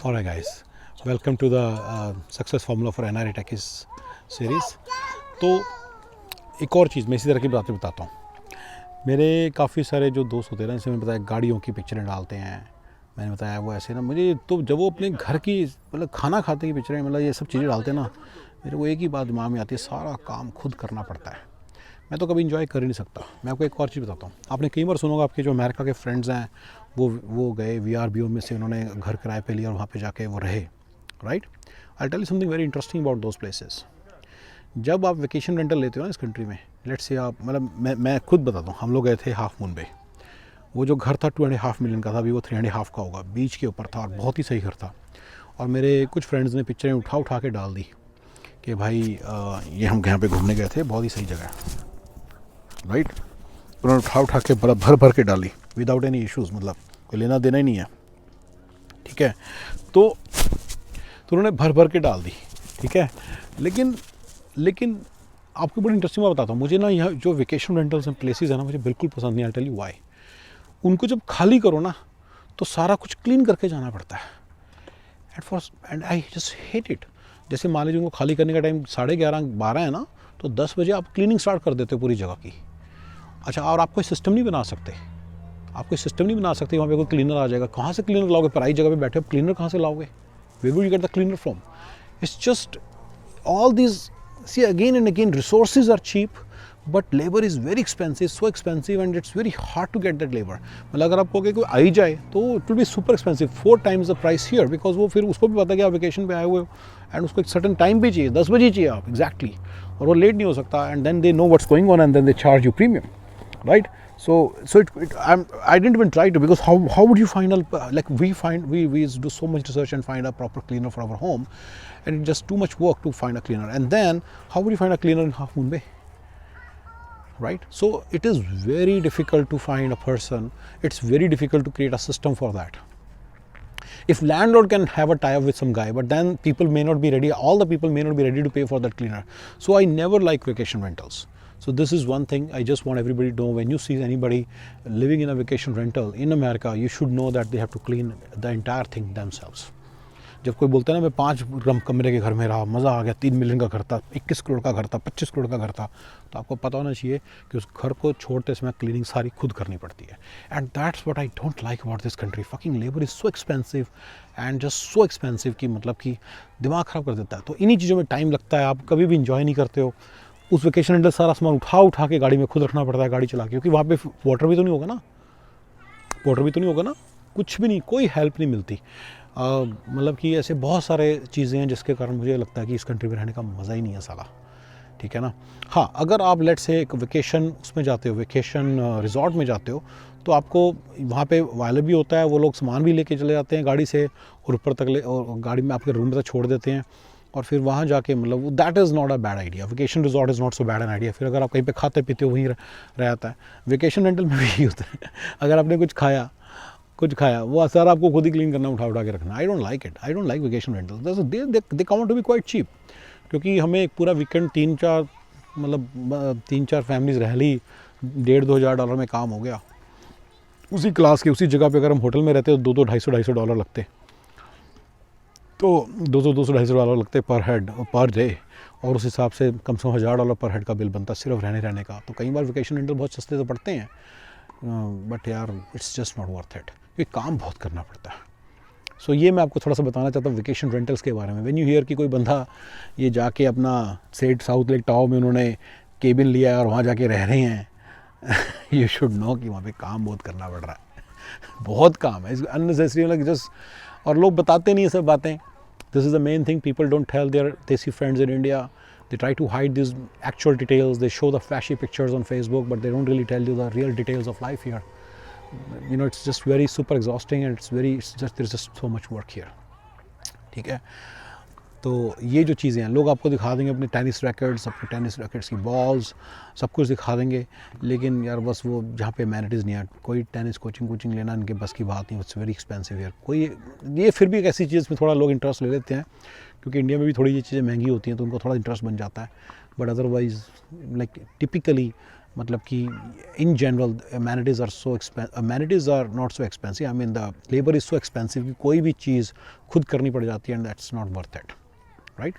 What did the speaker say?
Alright guys, welcome to the success formula for NRI Techies series। तो एक और चीज़ मैं इसी तरह की बातें बताता हूँ। मेरे काफ़ी सारे जो दोस्त होते हैं ना, जैसे मैंने बताया गाड़ियों की पिक्चरें डालते हैं, मैंने बताया वो ऐसे ना, मुझे तो जब वो अपने घर की मतलब खाना खाते की पिक्चरें मतलब ये सब चीज़ें डालते हैं ना, मेरे को एक ही बात दिमाग में आती है, सारा काम खुद करना पड़ता है। मैं तो कभी इंजॉय कर ही नहीं सकता। मैं आपको एक और चीज़ बताता हूँ, आपने कई बार सुना होगा आपके जो अमेरिका के फ्रेंड्स हैं वो गए VRBO में से, उन्होंने घर किराए पे लिया और वहाँ पे जाके वो रहे, right. I tell you something very interesting about those places. जब आप वेकेशन रेंटल लेते हो ना इस कंट्री में, लेट्स से आप मतलब मैं खुद बताता हूँ, हम लोग गए थे हाफ मून पे। वो जो घर था 2.5 मिलियन का था, अभी वो 3.5 का होगा, बीच के ऊपर था और बहुत ही सही घर था। और मेरे कुछ फ्रेंड्स ने पिक्चरें उठा के डाल दी कि भाई ये हम यहाँ पे घूमने गए थे, बहुत ही सही जगह है, राइट। उन्होंने उठा के बड़ा भर के डाली विदाउट एनी इश्यूज़, मतलब कोई लेना देना ही नहीं है, ठीक है। तो उन्होंने भर के डाल दी, ठीक है। लेकिन आपको बड़ी इंटरेस्टिंग बात बताता हूँ, मुझे ना यहाँ जो वेकेशन रेंटल्स एंड प्लेसेस है ना, मुझे बिल्कुल पसंद नहीं। I tell you why. उनको जब खाली करो ना तो सारा कुछ क्लीन करके जाना पड़ता है and I just hate it. जैसे मान लीजिए उनको खाली करने का टाइम 11:30-12 है ना, तो 10 बजे आप क्लीनिंग स्टार्ट कर देते हो पूरी जगह की। अच्छा, और आप कोई सिस्टम नहीं बना सकते, वहाँ पे कोई क्लीनर आ जाएगा, कहाँ से क्लीनर लाओगे? पराई जगह पे बैठे हो, क्लीनर कहाँ से लाओगे? Where will you get the cleaner from? It's just all these, see, again and again resources are cheap but labor is very expensive, so expensive, and it's very hard to get that labor। मतलब अगर आपको कोई आ ही जाए तो it will be super expensive, 4 times the price here, because वो फिर उसको भी पता है कि आप वेकेशन पे आए हुए हो एंड उसको एक सर्टन टाइम भी चाहिए, 10 बजे चाहिए आप एग्जैक्टली, और वो लेट नहीं हो सकता, and then they know what's going on and then they charge you premium, right? I didn't even try to, because how would you find like we do so much research and find a proper cleaner for our home, and it's just too much work to find a cleaner. And then how would you find a cleaner in Half Moon Bay, right? So it is very difficult to find a person. It's very difficult to create a system for that. If landlord can have a tie-up with some guy, but then people may not be ready, all the people may not be ready to pay for that cleaner. So I never like vacation rentals. So this is one thing I just want everybody to know. When you see anybody living in a vacation rental in America, you should know that they have to clean the entire thing themselves. जब कोई बोलता है ना मैं 5 कमरे के घर में रहा, मज़ा आ गया, 3 मिलियन का घर था, 21 करोड़ का घर था, 25 करोड़ का घर था, तो आपको पता होना चाहिए कि उस घर को छोड़ते समय क्लीनिंग सारी खुद करनी पड़ती है। And that's what I don't like about this country. Fucking labour is so expensive and just so expensive कि मतलब कि दिमाग ख़राब कर देता है। तो इन्हीं चीज़ों में टाइम लगता है, आप कभी भी इंजॉय नहीं करते हो। उस वेकेशन रेंटल सारा सामान उठा के गाड़ी में खुद रखना पड़ता है, गाड़ी चला के, क्योंकि वहाँ पे वाटर भी तो नहीं होगा ना, कुछ भी नहीं, कोई हेल्प नहीं मिलती। मतलब कि ऐसे बहुत सारे चीज़ें हैं जिसके कारण मुझे लगता है कि इस कंट्री में रहने का मज़ा ही नहीं है साला, ठीक है ना। हाँ, अगर आप लेट से एक वेकेशन उसमें जाते हो, वेकेशन रिजॉर्ट में जाते हो, तो आपको वहाँ पे वायलेट भी होता है, वो लोग सामान भी लेके चले जाते हैं गाड़ी से और ऊपर तक और गाड़ी में आपके रूम तक छोड़ देते हैं, और फिर वहाँ जाके मतलब that is not a bad idea. Vacation resort is not so bad an idea. फिर अगर आप कहीं पे खाते पीते हो वहीं रह जाता है। वेकेशन रेंटल में भी यही होता है, अगर आपने कुछ खाया वो सारा आपको खुद ही क्लीन करना, उठा के रखना। I don't like it, I don't like vacation rental. They come to be quite cheap, क्योंकि हमें एक पूरा वीकेंड 3-4 फैमिलीज रह ली, $1,500-2 हज़ार में काम हो गया। उसी क्लास के उसी जगह पे अगर हम होटल में रहते तो $200-250 लगते, तो $200-250 लगते पर हेड पर डे, और उस हिसाब से कम से कम $1,000 पर हेड का बिल बनता सिर्फ रहने का। तो कई बार वेकेशन रेंटल बहुत सस्ते तो पड़ते हैं, बट यार it's just not worth it, क्योंकि काम बहुत करना पड़ता है। सो ये मैं आपको थोड़ा सा बताना चाहता हूँ वेकेशन रेंटल्स के बारे में। व्हेन यू हियर कि कोई बंदा ये जाके अपना सेठ साउथ लेक टाओ में उन्होंने केबिन लिया है और वहाँ जाके रह रहे हैं, यू शुड नो कि वहाँ पे काम बहुत करना पड़ रहा है, बहुत काम है, अननेसेसरी, मतलब जस्ट, और लोग बताते नहीं ये सब बातें। This is the main thing, people don't tell their desi friends in India. They try to hide these actual details. They show the flashy pictures on Facebook, but they don't really tell you the real details of life here. You know, it's just very super exhausting, and there's just so much work here. ठीक है, तो ये जो चीज़ें हैं लोग आपको दिखा देंगे, अपने टेनिस रैकेट्स की बॉल्स, सब कुछ दिखा देंगे, लेकिन यार बस वो जहाँ पे मैनिटीज़ नहीं है, कोई टेनिस कोचिंग लेना इनके बस की बात नहीं। इट्स वेरी एक्सपेंसिव यार। कोई ये फिर भी एक ऐसी चीज़ में थोड़ा लोग इंटरेस्ट ले लेते हैं, क्योंकि इंडिया में भी थोड़ी ये चीज़ें महंगी होती हैं तो उनको थोड़ा इंटरेस्ट बन जाता है, बट अदरवाइज़ लाइक टिपिकली मतलब कि in general amenities are not so expensive, I mean the labour is so expensive कि कोई भी चीज़ खुद करनी पड़ जाती है and that's not worth it, right.